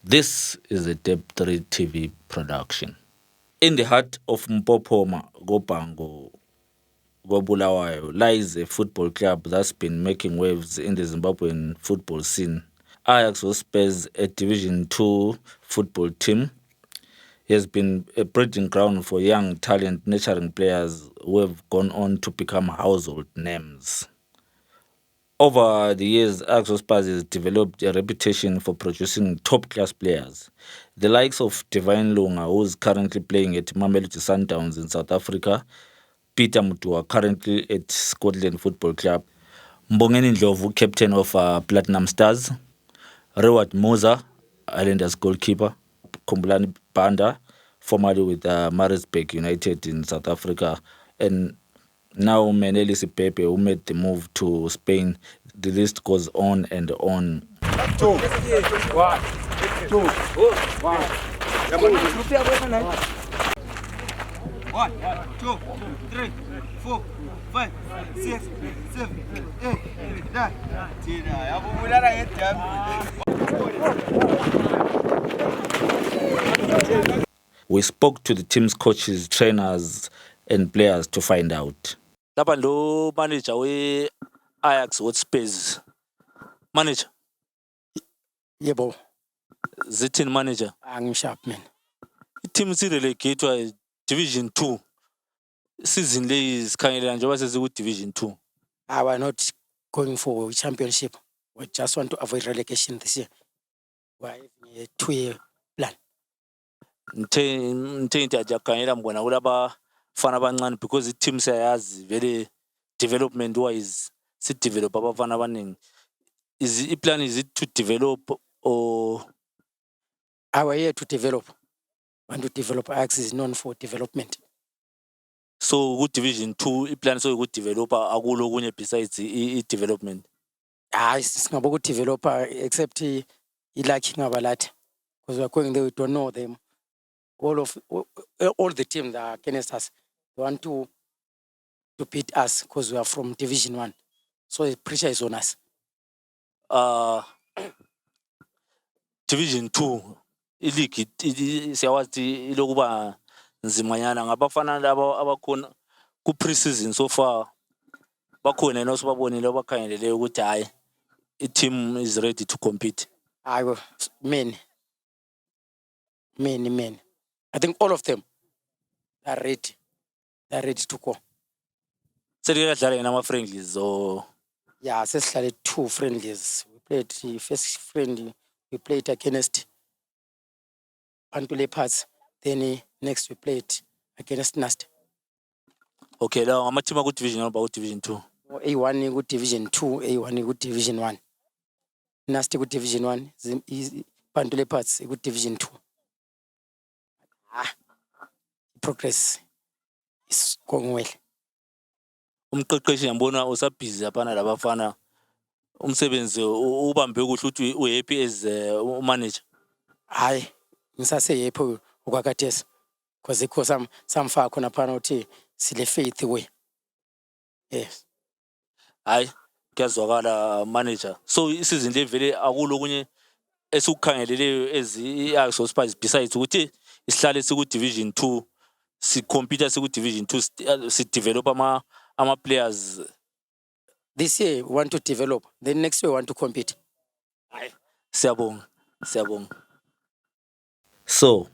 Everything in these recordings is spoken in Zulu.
This is a Dep 3 TV production. In the heart of Mpopoma, Gopango, Gobulawayo, lies a football club that's been making waves in the Zimbabwean football scene. Ajax Vespers, a Division 2 football team, has been a breeding ground for young talent nurturing players who have gone on to become household names. Over the years, Ajax Vespers has developed a reputation for producing top-class players. The likes of Divine Lunga, who is currently playing at Mamelodi Sundowns in South Africa, Peter Mutua, currently at Scotland Football Club, Mbongeni Ndlovu, captain of Platinum Stars, Reward Moza, Islanders goalkeeper, Kumbulani Banda, formerly with Maritzburg United in South Africa, and now Menelis Pepe, who made the move to Spain. The list goes on and on. Two. One. Two. One. One, two, three, 4, 5, 6, 7, 8, 9, 10. We spoke to the team's coaches, trainers, and players to find out. Lapha lo manager we Ajax Hotspurs. Manager, Yebo, zithini manager? angishap mina. I-team si-relegatewa Division 2. Season le sikhangelela njengoba sesiku Division 2. We're not going for championship. We just want to avoid relegation this year. We're having a 2-year plan. Ngithe into ajakhangela mbona kulaba fana abancane because i-team siyayazi very development wise si develop abafana abaningi. I-plan is it to develop or We're here to develop. Want to develop. Ajax is known for development. so ku Division 2 i-plan so ku developer akulo kunye besides i-development? Singabo develop except ilakhi ngabalatha, because we're going there, we don't know them. All the teams that are against us, they want to beat us because we are from Division 1. So the pressure is on us. Division 2 i-league siyawazi ilokuba nzimanyana ngabafana labo abakhona ku pre-season so far bakhona nosibabonile abakhangelele ukuthi hayi i-team is ready to compete. Many. I think all of them are ready. They're ready to go. Selike kadlala nama-friendlies or Yeah, sesidlale 2 friendlies. We played the first friendly. We played against Bantu Leopards. Then next we played against Nast. okay lawo ama-team aku-division ba ku-division 2? A1 ku Division 2, A1 ku Division 1. Nast ku Division 1, Bantu Leopards ku Division 2. Progress is going well. Umqeqeshi ngiyambona usabhizi apana labafana umsebenzi ubambe kuhle uthi u-happy as manager. Hayi, ngisase happy ukwakathesi because ikho samfaka khona phana uthi sile faith way. Yes. Hayi kuyazwakala manager. So isizini le vele akulo kunye esukukhangeleleyo as i-Ajax Hotspurs besides ukuthi isihlale siku Division 2 si compete siku Division 2 si develop ama players. This year we want to develop. Then next year we want to compete. Hayi siyabonga. So,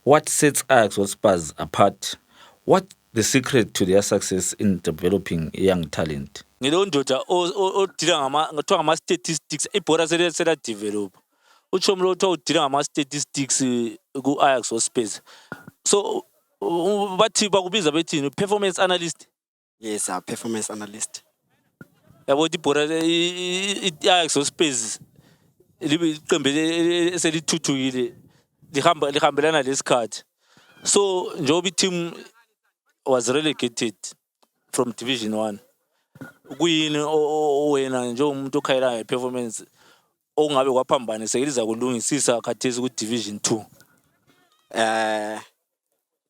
what sets Ajax Vespers apart? What's the secret to their success in developing young talent? Ngilo ndoda odila ngathiwa ngama-statistics ibhora sela develop. Utsho mlo uthiwa udila ngama-statistics ku-Ajax Hotspurs. So bathi bakubiza bethini performance analyst? Yes, our performance analyst. Yabo ibhora i-Ajax Hotspurs liqembe selithuthukile lihambelana lesikhathi. So njengoba i-team was relegated from Division 1, kuyini wena njengomuntu okhayela ngeperformance okungabe kwaphambanisekeliza kulungisisa khathesi ku Division 2?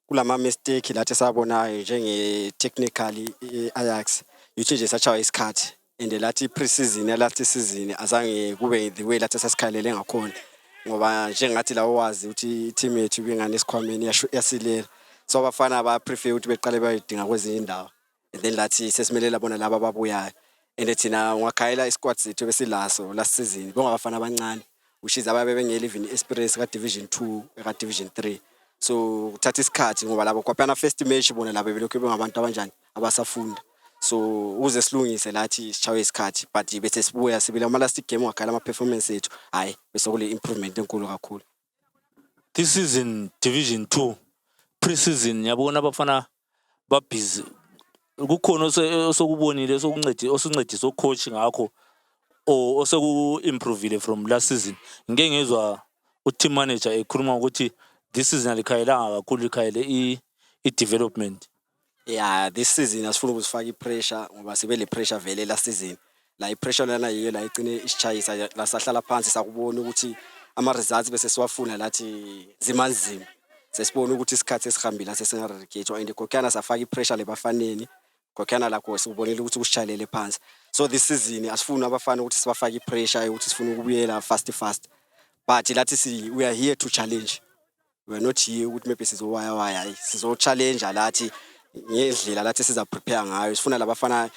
Kulama mistake lathi sabonayo njenge technically Ajax yuthi nje sachawa isikhathi and lathi pre-season lathi season azange kube the way lathi sasikhalele ngakhona. ngoba njengathi la wazi ukuthi i-team yethu ibingane esikhwameni yasilela, so abafana ba prefer ukuthi beqale bayidinga kwezinye indawo, and then lathi sesimelela bona laba ababuyayo, and thina ungakhayela isquad sethu besilaso last season bongabafana abancane, which is ababe bengele even experience ka division 2 ka division 3. So kuthatha isikhathi ngoba labo kwaphana first match bona labo belokhu bengabantu abanjani abasafunda, so uze silungise lathi sichawe isikhathi, but bese sibuya sibile ama last game wakhala ama performance ethu, hayi bese kule improvement enkulu kakhulu. This season division 2 pre-season yabona abafana ba busy, kukhona osokubonile osuncedisa coach ngakho o oseku improvile from last season. Ngeke ngezwa team manager ekhuluma ukuthi this season alikhayelanga kakhulu, likhayele I development. Yeah, this season asifuna ukuzifaka ipressure ngoba sibe le pressure vele last season. La ipressure lana yiyo la igcine isichayisa la sahlala phansi sakubona ukuthi ama results bese siwafuna lathi zimanzima. Sesibona ukuthi isikhathi esihambile sesingaregate and kokyana safaka ipressure lebafaneni, kokyana lakho sikubonela ukuthi kusichalele phansi. So this season asifuna abafana ukuthi sibafake ipressure ukuthi sifuna ukubuyela fast, but lathi we are here to challenge. We are not here ukuthi maybe sizowaya sizo challenge lathi ngendlela lathi siza prepare ngayo. Sifuna labafana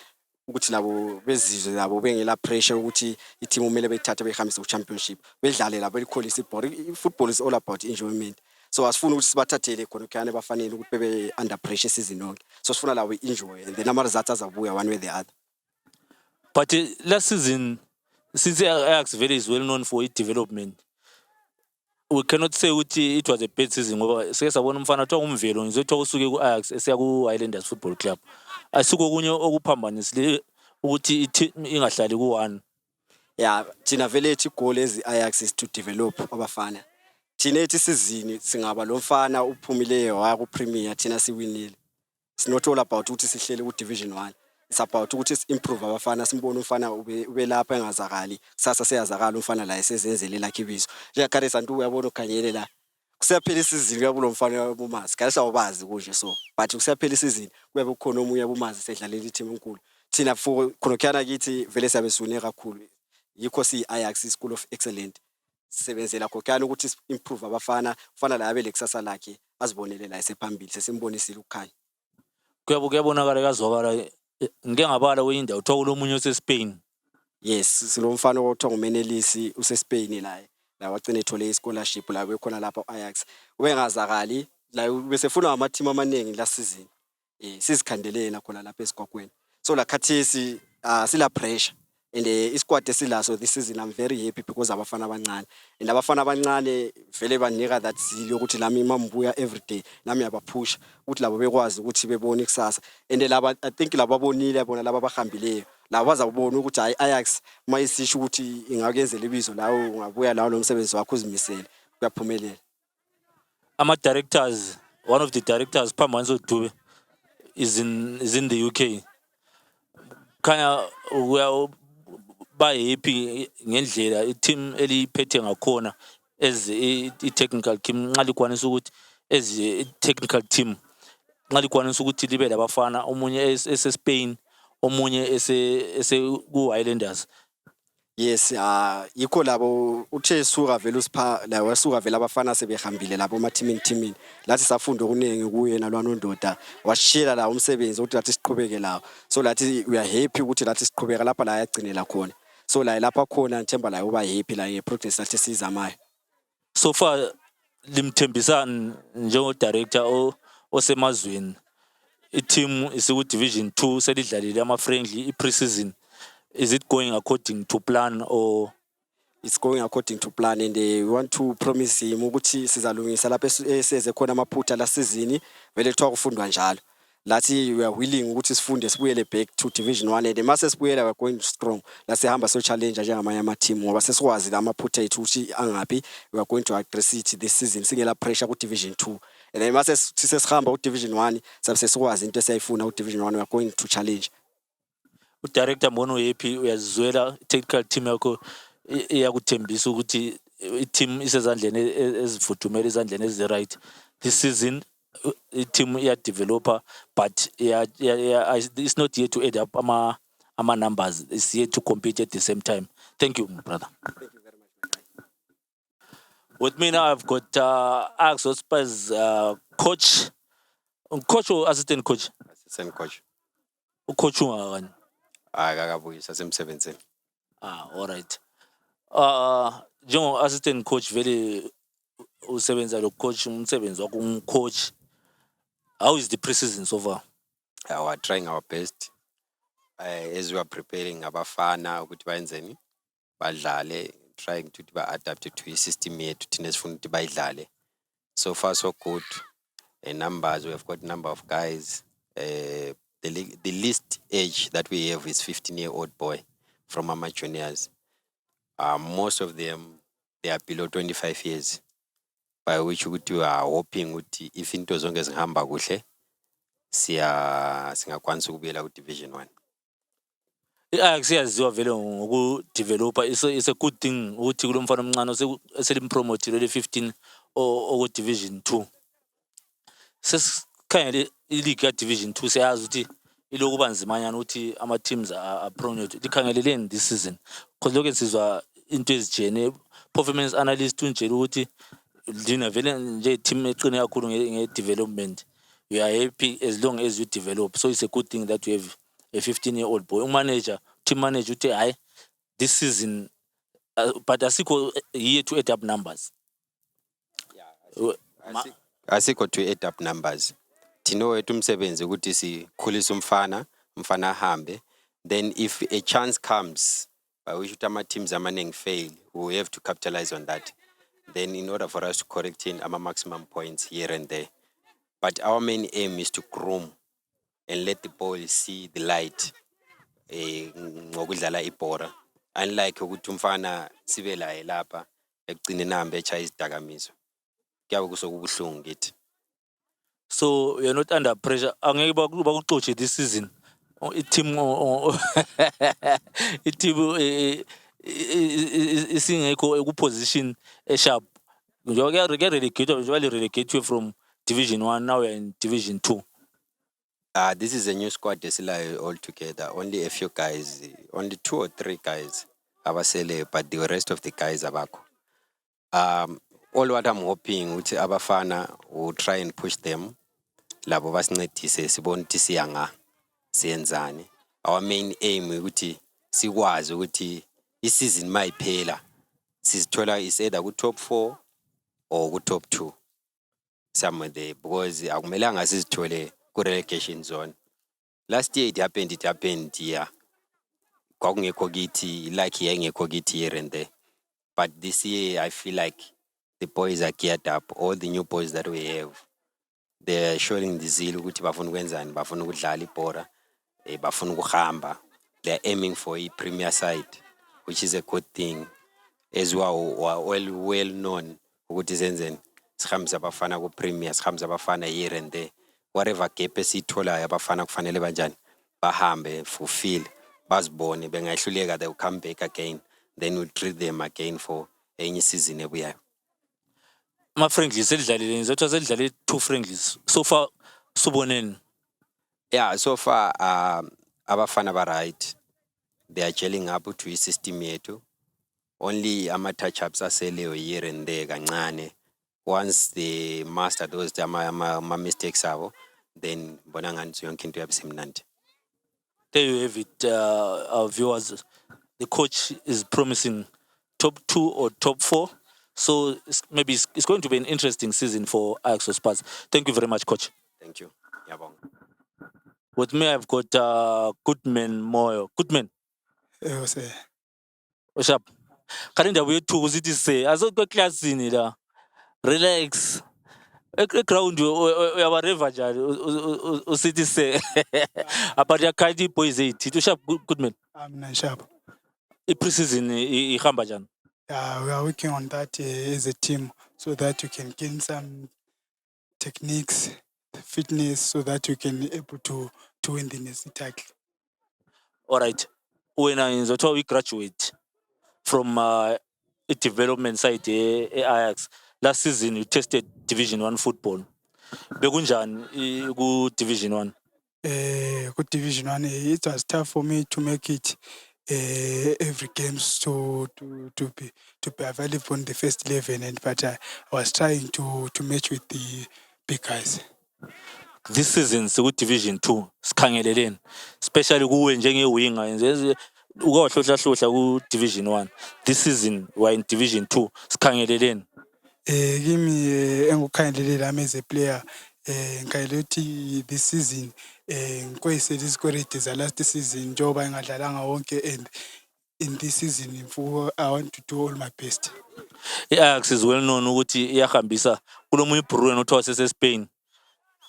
ukuthi labo bezizwe labo bengela pressure ukuthi i-team umele bethathe behambise ku-championship, bedlale labo elikholisa ibhola. Football is all about enjoyment, so asifuna ukuthi sibathathele khona kuyane bafanele ukuthi bebe under pressure season yonke, so sifuna labo enjoy and then ama results azabuya one way or the other. But last season, since Ajax very is well known for its development, we cannot say ukuthi it was a bad season ngoba sike sabona umfana kuthiwa uMvelo ngizothiwa usuke ku-Ajax esiya ku-Highlanders Football Club. Asiko kunye okuphambanisile ukuthi i-team ingahlali ku-1. Yeah, thina vele ethi goal ezi Ajax is to develop abafana. Thina ethi season singaba lo mfana uphumileyo waya ku Premier thina siwinile. It's not all about ukuthi sihlele ku Division 1. It's about ukuthi improve abafana, simbone umfana ube lapha engazakali, kusasa seyazakala umfana la esezenzele lakhe ibizo. Njengakade santu uyabona ukhanyele la. Kusaphela isizini kuyabulo mfana wabumazi. Kale sawabazi kunje so. But kusaphela isizini kuyabe kukhona omunye wabumazi sedlalela i-team enkulu. Thina for khonokhyana kithi vele siyabe sune kakhulu. Yikho si Ajax School of Excellent. Sisebenzela kokyana ukuthi improve abafana, ufana la yabe lekusasa lakhe azibonele la esephambili sesimbonisile ukukhanya. Kuyabonakala kazwakala ngeke ngabala kwenye uthiwa kulomunye oseSpain. Yes, silomfana othiwa nguMenelisi useSpain la wagcina ethole ischolarship la bekhona lapha Ajax. Ubengazakali la besefuna ama team amaningi last season. Sizikhandelela khona lapha esigwagweni. So la khathesi sila pressure and isquad esilaso this season I'm very happy because abafana abancane. And abafana abancane vele banika that zeal ukuthi lami mambuya every day nami yabaphusha ukuthi labo bekwazi ukuthi bebone ikusasa. And laba I think laba bonile bona laba bahambileyo laba bazabona ukuthi hayi Ajax mayisisho ukuthi ingakenzela ibizo lawo ungabuya lawo lo msebenzi wakho uzimisele kuyaphumelela. Ama directors, one of the directors Phambanzo Dube is in the UK. Khanya ba happy ngendlela i-team eliphethe ngakhona as i-technical team nxa likwanisa ukuthi as i-technical team nxa likwanisa ukuthi libe labafana omunye ese-Spain omunye ese ku-Highlanders. Yes, yikho labo uthe suka vele usipha la wasuka vele abafana sebehambile labo ma teamini lathi safunda okuningi kuye nalwanondoda washila la umsebenzi ukuthi lathi siqhubeke lawo. So lathi we are happy ukuthi lathi siqhubeka lapha la yagcinela khona. So la lapha khona ngithemba la uba happy la ngeprogress lathi sizamayo. So far limthembisani njengo director osemazweni, i-team isiku Division 2 selidlalile ama friendly i-pre-season. Is it going according to plan or it's going according to plan, and we want to promise him ukuthi sizalungisa lapha eseze khona amaphutha la season vele kuthiwa kufundwa njalo. Lathi we are willing ukuthi sifunde sibuyele back to Division 1 and mase sibuyela we are going strong. La sihamba so challenge njengamanye ama team ngoba sesikwazi la amaphutha ethu ukuthi angapi, we are going to address it this season singela pressure ku Division 2 and then mase sesihamba ku Division 1 sabe sesikwazi into esayifuna ku Division 1 we are going to challenge. Director mbono happy uyazwela technical team yakho iyakuthembisa ukuthi i-team isezandleni ezifudumele izandleni ezi right this season. I-team developer, but it's not yet to add up ama numbers. It's yet to compete at the same time. Thank you, brother. Thank you very much. With me now, I've got Axel Spurs coach, coach or assistant coach. Assistant coach. Coach ungakani? Akakabuyisa semsebenzini. All right. Njengo assistant coach vele usebenza lo coach umsebenzi wakho coach. How is the preseason so far? We are trying our best. As we are preparing abafana ukuthi bayenzeni badlale, trying to adapt to i-system yethu thina esifuna ukuthi bayidlale. So far so good. Numbers, we have got number of guys. The least age that we have is 15-year-old boy from our juniors. Most of them, they are below 25 years. By which we are hoping ukuthi if into zonke zihamba kuhle singakwanisa ukubuyela ku Division 1. I-Ajax iyaziwa vele ngoku-developer. It's a good thing ukuthi kulo mfana omncane selimpromotile le 15 oku Division 2. Sesikhangele i-league ka-Division 2 siyazi ukuthi iloku banzimanyana ukuthi ama-teams are promoted. Likhangeleleni this season? Because lokho sizwa into ezijene performance analyst unjela ukuthi lina vele nje team eqine kakhulu nge-development. You are happy as long as you develop. So it's a good thing that you have a 15-year-old boy. Manager, team manager, uthi hayi this season, but asikho here to add up numbers. Asikho to add up numbers. Thina wethu umsebenzi ukuthi sikhulisa umfana ahambe. Then if a chance comes by which ama teams amaningi fail, we have to capitalize on that. Then in order for us to correct in our maximum points here and there. But our main aim is to groom and let the boys see the light ngokudlala ibhola. Unlike ukuthi umfana sibe la lapha ekugcina namba echaya izidakamizwa. Kuyabe kusokubuhlungu ngithi. So you're not under pressure. Angeke bakuxotshe this season. I-team isingekho eku-position sharp. Njengoba relegate from Division 1, now we're in Division 2. This is a new squad esilayo all together. Only a few guys, only 2 or 3 guys abasele, but the rest of the guys abakho. All what I'm hoping ukuthi abafana will try and push them. Labo basincedise sibone ukuthi siyanga siyenzani. Our main aim ukuthi sikwazi ukuthi i-season mayiphela sizithola is either ku top 4 or ku top 2. Somewhere there, because akumelanga sizithole ku relegation zone. Last year it happened here. Kwakungekho kithi, like ngekho kithi here and there. But this year I feel like the boys are geared up. All the new boys that we have, they are showing the zeal ukuthi bafuna ukwenzani, bafuna ukudlala ibhola, bafuna ukuhamba. They are aiming for a premier side, which is a good thing. As well known ukuthi zenzeni sihambisa abafana ku premier, sihambisa abafana here and there. Whatever gap esitholayo abafana kufanele banjani bahambe fulfill, bazibone bengahluleka, they will come back again. Then we'll treat them again for any season ebuyayo. Ama-friendlies selidlalile nizothiwa selidlale 2 friendlies. So far suboneni? Yeah, so far abafana ba right. They are gelling up to i-system yethu. Only ama-touch-ups aseleyo here and there kancane. Once they master those mistakes abo, then bona ngani yonke into yabe semnandi. There you have it, our viewers. The coach is promising top 2 or top 4. So maybe it's going to be an interesting season for Ajax Spurs. Thank you very much, coach. Thank you. Yabonga. With me, I've got Goodman Moyo. Goodman. Yes, What's up? Karinda we to uzithi say azokho classini la. Relax. Ground uyabareva njani usithi say about your Kadi boys 8. To sharp Goodman. I'm not sharp. I-preseason ihamba njani? We are working on that as a team so that you can gain some techniques, fitness, so that you can be able to win the next title. All right. When we graduate from a development side Ajax, last season you tested Division 1 football. Bekunjani ku Division 1? Good Division 1, it was tough for me to make it every games to be available in the first 11, and but I was trying to match with the big guys. This season Division 2 sikhangeleleni, especially kuwe njenge-winger nje ukwahlohla ku-Division 1. This season we're in Division 2 sikhangeleleni. Kimi engukhangelele lami as a player, ngikhangelele ukuthi this season ngikwesele izikweleti za last season njengoba engadlalanga wonke, and in this season I want to do all my best. I-Ajax is well known ukuthi iyahambisa kulo munye ibhruwen othiwa sese-Spain.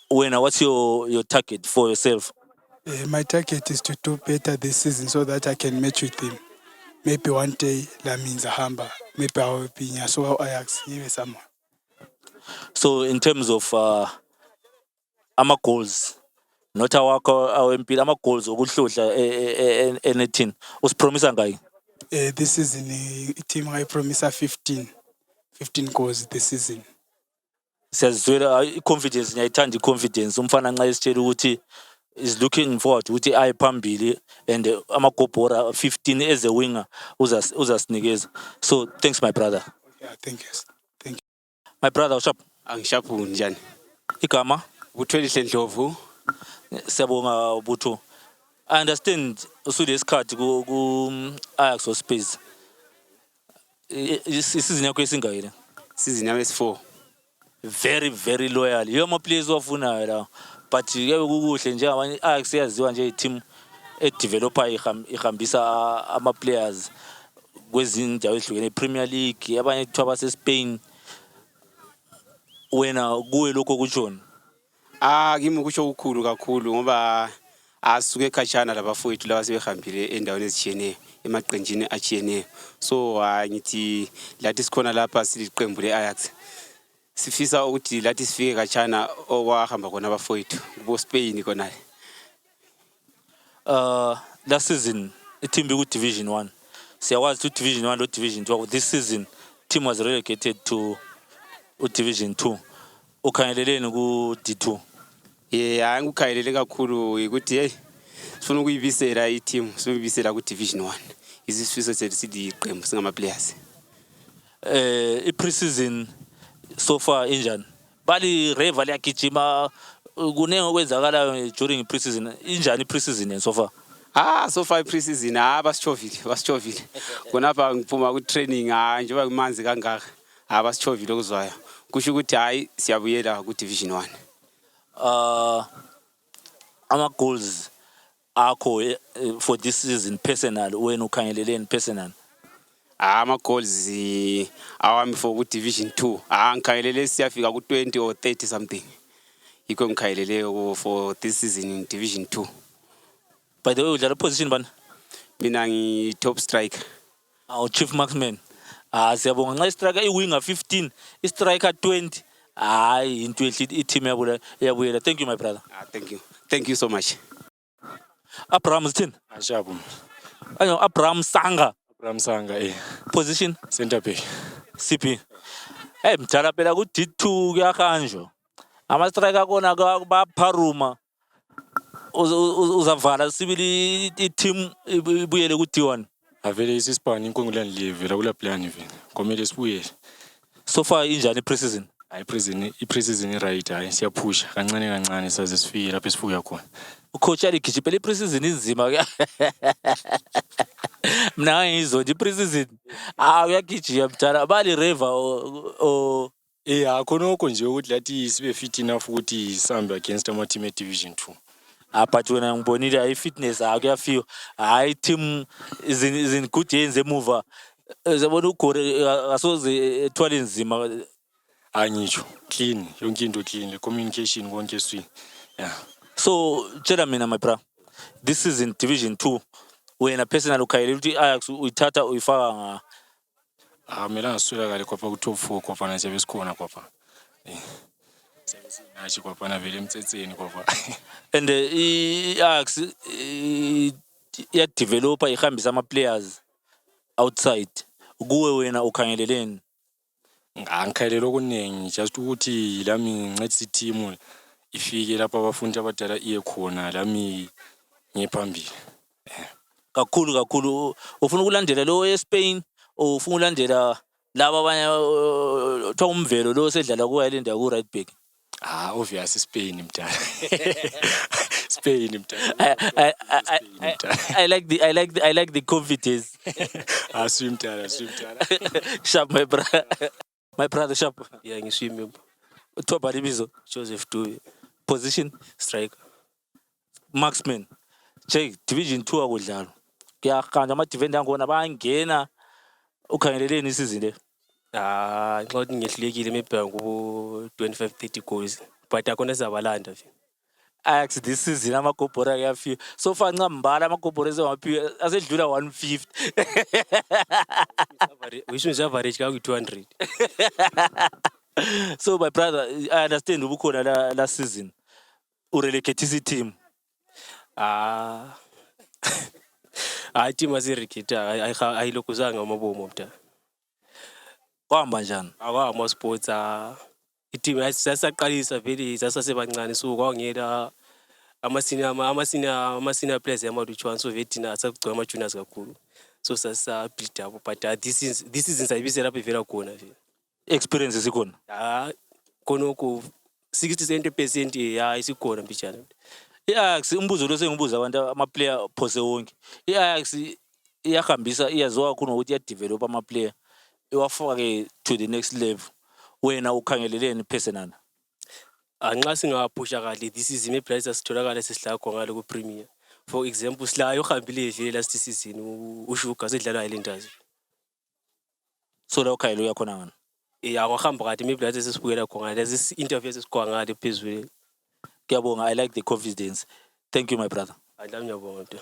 Wena, what's your target for yourself? My target is to do better this season so that I can match with him. Maybe one day that means a hamba. Maybe I will be in so Ajax give someone. So in terms of ama goals, not our MP, ama goals okuhlohla anything. Usipromise ngayi? This season team I promise 15 goals this season. Siyazizwela i-confidence, ngiyayithanda i-confidence. Umfana nxa esitshela ukuthi is looking forward ukuthi aye phambili, and amagobhora 15 as a winger uzasinikeza. So thanks my brother. Yeah, thank you. My brother, ushap. Angishapu njani? Igama? Buthwelihle Ndlovu. Siyabonga Butho. I understand usulesikhathi ku Ajax Space. Isizini yakho esingayi le? Season yami esi-4. Very very loyal. You're my players owafunayo la. But yeke kukuhle nje abanye Ajax yaziwa nje i-team e-developer ihambisa ama players kwezindawo ezihlukene, Premier League, abanye kuthiwa base Spain. Wena kuwe lokho kutshoni? Kimi kusho ukukhulu kakhulu ngoba asuke ekhashana labafowethu laba sebehambile endaweni ezitshiyeneyo, emaqenjini atshiyeneyo. So ngithi lathi sikhona lapha siliqembu le-Ajax, sifisa ukuthi lathi sifike khatshana okwahamba khona abafowethu kubo Spain khona. Last season i-team beku-Division 1. Siyakwazi ukuthi Division 1 lo Division 2. This season team was relegated to Division 2. Ukhangeleleni ku-D2? Yeah, ngikukhangelele kakhulu ukuthi sifuna ukuyibisela i-team, sifuna ukuyibisela ku-Division 1. Isifiso sethu sithi iqembu singama players. I-pre-season so far injani? Bali Reva liyagijima, kunenge okwenzakalayo during pre-season. Injani pre-season so far? So far pre-season basichovile. Khonapha ngiphuma ku-training njengoba kumanzi kangaka. Basichovile okuzwayo. Kusho ukuthi hayi siyabuyela ku-Division 1. Ama goals akho for this season personal, wena ukhangeleleni personal? Ama goals awami for ku-Division 2. Ngikhangelele siyafika ku-20 or 30 something. Yikho ngikhangelele for this season in Division 2. By the way, udlala position bani? Mina ngi-top striker. Chief marksman. Siyabonga nxa i-striker i-winger 15, i-striker 20. Hayi into ehle i-team yabuyela. Thank you my brother. Thank you so much. Abraham Sithini? Ashabu. Abraham Sanga. Abraham Sanga, Position? Center back. CP. Mdala phela ku-D2 kuyahanjwa. Ama-striker kona bapharuma. Uzavala sibili i-team ibuyele ku-D1. Avele isisipani inkongolani livela kula plan vini. Komele sibuyele. So far injani pre-season? I-pre-season right, hayi siyaphusha kancane saze sifike lapho esifuya khona. Ucoach aligijimela i-pre-season inzima ke. Mina ngizonje i-pre-season. Uyagijima mdala bali Reva o khonokho nje ukuthi lathi sibe fit enough ukuthi sihambe against ama team e-Division 2. But wena ngibonile i-fitness kuyafika. Hayi team is in good hands emuva. Zabona uGore asoze ethwale nzima. Angitsho clean, yonke into clean, communication konke swi. Yeah. So tshela mina my bro, this is in Division 2. Wena personal ukhayela ukuthi Ajax uyithatha uyifaka nga mina ngiswela kale kwapha ku top 4 kwapha na siyabe sikhona kwapha. Nashi kwapha na vele emtsetseni kwapha. And i-Ajax ya developer ihambisa ama players outside. Kuwe wena ukhangeleleni? Angikhayelela okuningi just ukuthi lami ngincedisa i-team ifike lapha abafundi abadala iye khona lami ngiphambili. kakhulu ufuna ukulandela lo eSpain or ufuna ulandela laba abanye kuthiwa umvelo lo osedlala ku-Ireland ku-right back? Obvious Spain mdala. Spain mdala. I like the confidence. Swim mdala. Sharp, my brother sharp. Yeah, ngiswimi. Uthiwa libizo? Joseph Dube, Position? striker. Marksman. Check Division 2 akudlalwa. Kuyahanja ama-defender angona bayangena ukhangeleleni isizini le. Nxa ukuthi ngehlulekile maybe kubo 25-30 goals. But akona zabalanda nje. Ajax this season amagobhora kuyafika. So far ncambala amagobhora ezewaphiwa asedlula 150. Which means average ka 200. So my brother, I understand ubukhona last season. Urelegate team. Team asireketa ayilokuzanga amabomo mdala. Kwahamba njani? Ama sports i-team sasaqalisa vele sasebancane so kwangela ama-senior players yamalutshwana so vele thina asagcwala ama-juniors kakhulu so sasa-build up but this season sayibisela lapho ivela khona vele. Experience isikhona? Khonokho 60-70% ya isikhona mbijana. I-Ajax umbuzo lo sengibuza abantu ama-player phose wonke. I-Ajax iyahambisa iyaziwa kakhulu ngokuthi iyadevelop ama-player iwafake to the next level. Wena ukhangeleleni personal? Nxa singaphusha kahle this season maybe sitholakala sesidlala khona ku Premier. For example silayo ohambile vele last season uShuga sedlala eLenders. So la ukhayelo uyakhona ngani? Ngohamba kade maybe lathi sesibukela khona lezi interview esikwa ngale phezulu. Kuyabonga, I like the confidence. Thank you my brother. Ngiyabonga mntu.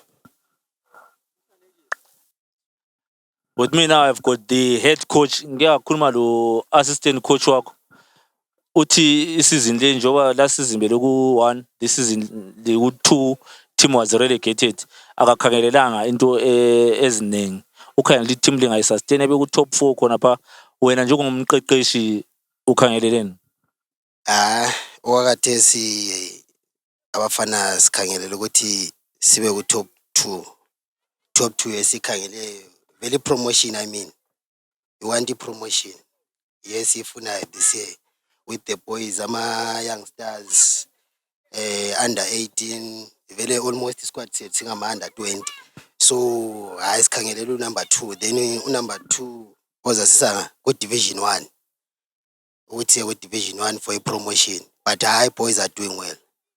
With me now I've got the head coach, ngiyakhuluma lo assistant coach wakho. Uthi isizini le njoba last season beloku 1, this season ku 2 team was relegated. Akakhangelelanga into eziningi. Ukhangela ukuthi team lingayisustain beku top 4 khona pha. Wena njengomqeqeshi ukhangeleleni? Okwakathesi abafana sikhangelela ukuthi sibe ku top 2. Top 2 esikhangele vele promotion. I mean, you want the promotion. Yes, ifuna this year with the boys, youngsters, under 18, vele almost squad set singama under 20. So sikhangelela number 2. Then number 2 ozasisa ku division 1. Uthi with division 1 for a promotion. But boys are doing well.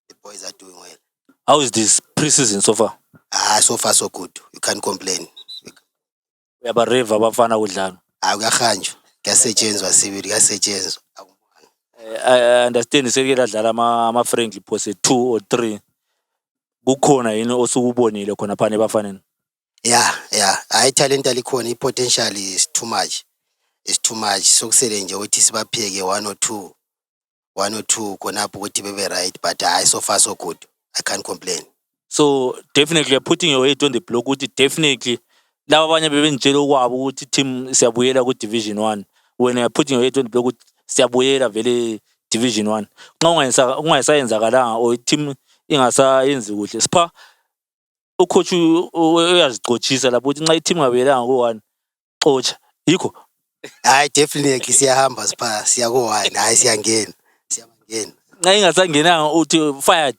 The boys are doing well. How is this pre-season so far? So far so good. You can't complain. Uyabareva abafana kudlala? Kuyahanjwa. Kuyasetshenzwa sibili, kuyasetshenzwa. I understand seke ladlala ama-friendly pose 2 or 3. Kukhona yini osukubonile khona phana ebafaneni? Yeah. Talent alikhona, i-potential is too much. It's too much. Sokusele nje ukuthi sibapheke 1 or 2 khonapho ukuthi bebe right, but so far so good. I can't complain. So definitely you're putting your weight on the block ukuthi definitely laba abanye bebenitshela okwabo ukuthi team siyabuyela ku division 1. When you're putting your weight on the block ukuthi siyabuyela vele division 1. Nxa ungayisayenzakalanga or team ingasayenzi kuhle. Sipha ucoach uyazigcotshisa lapho ukuthi nxa i-team ngabuyelanga ku-1 xotsha. Yikho? Definitely siyahamba sipha siya ku-1. Siyangena. Nxa ingasangenanga uthi fired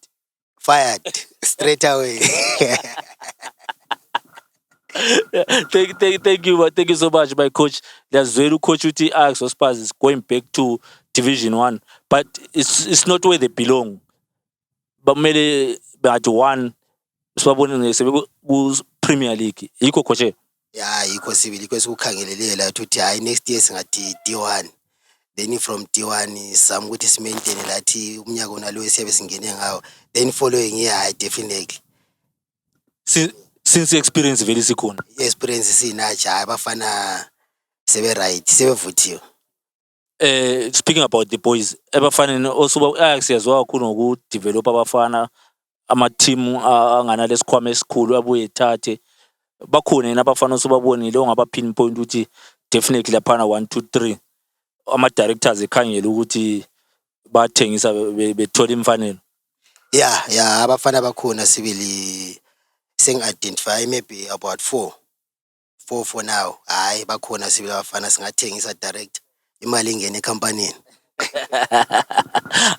straight away. Thank you so much, my coach. There's very coach uthi Ajax Spurs is going back to Division 1, but it's not where they belong. But maybe at 1, sibabone ku Premier League. Yikho coach? Yikho sibili kwesikukhangelele ukuthi next year singathi D1. Then from D1 some ukuthi simaintain lathi umnyaka onalo esiyabe singene ngawo. Then following year definitely. Since experience vele sikhona. Experience sinacha abafana sebe right, sebevuthiwe. Speaking about the boys, ebafaneni also Ajax yazwa kakhulu ngoku develop abafana ama team angana lesikhwama esikhulu abuye ethathe. Bakhona yena abafana osubabonile ongaba pinpoint ukuthi definitely laphana 1 2 3 ama directors ekhangela ukuthi bathengisa bethola imfanelo. Yeah, abafana bakhona sibili sengi-identify maybe about 4 for now. Hayi bakhona sibili abafana singathengisa direct imali ingene ekhampanini.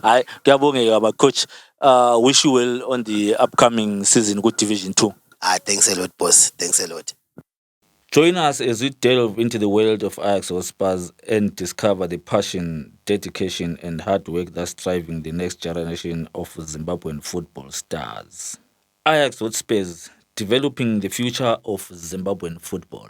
Hayi, kuyabongeka ba coach. Wish you well on the upcoming season with Division 2. Thanks a lot, boss. Thanks a lot. Join us as we delve into the world of Ajax Hotspurs and discover the passion, dedication, and hard work that's driving the next generation of Zimbabwean football stars. Ajax Hotspurs, developing the future of Zimbabwean football.